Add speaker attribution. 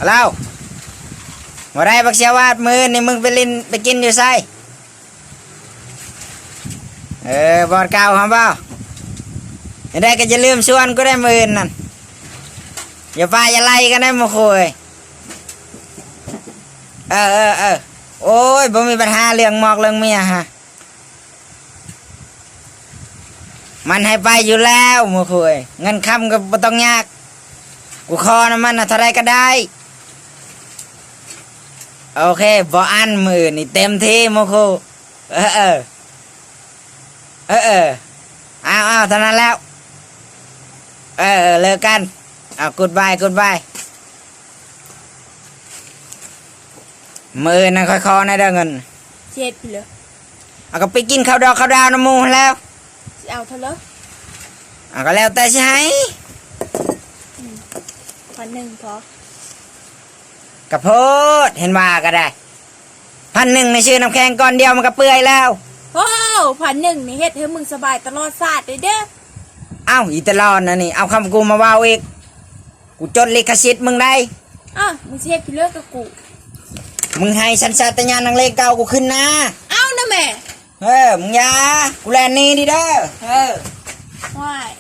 Speaker 1: เราบ่ได้บักเสียวาดมือนี่มึงไปลินไปกินอยู่ไสบอดเก่าครับเปล่าไม่ได้ก็จะลืมชวนก็ได้มือนั่นอย่าไปอย่าไล่กันได้มาคุยโอ้ยบ่มีปัญหาเรื่องหมอกเรื่องเมียฮะมันให้ไปอยู่แล้วมาคุยเงินคำก็บ่ต้องยากกูขอนะมันนะเท่าไรก็ได้โอเคบ่อันมือนี่เต็มที่มาคุยเอาเท่านั้นแล้วเลิกกันกูดบายมือนั่นค่อยๆนะเด้อเงิน
Speaker 2: เจ็ดไปเลย
Speaker 1: เอาก็ไปกินข้าวดาวน้ำมูแล้ว
Speaker 2: เอาเท่าเลย
Speaker 1: ก็แล้วแต่ใช่
Speaker 2: 1,000พ
Speaker 1: อกระโพดเห็นว่าก็ได้1,000ในชื่อน้ำแข็งก้อนเดียวมันก็เปื่อยแล้ว
Speaker 2: โอ้1,000นี่เฮ็ดให้มึงสบายตลอดศาสตร์เลยเด้อ
Speaker 1: อีตลอดนะนี่เอาคำกูมาว่าอีกกูจดลิขสิทธิ์มึงได้
Speaker 2: มึงเช็คพี่เลิกกับกู
Speaker 1: มึงให้สัญชาตญาณนังเลขเก่ากูขึ้นนะ
Speaker 2: นะแม่
Speaker 1: มึงยากูแลนนี่ดิเด้อ
Speaker 2: ว้าย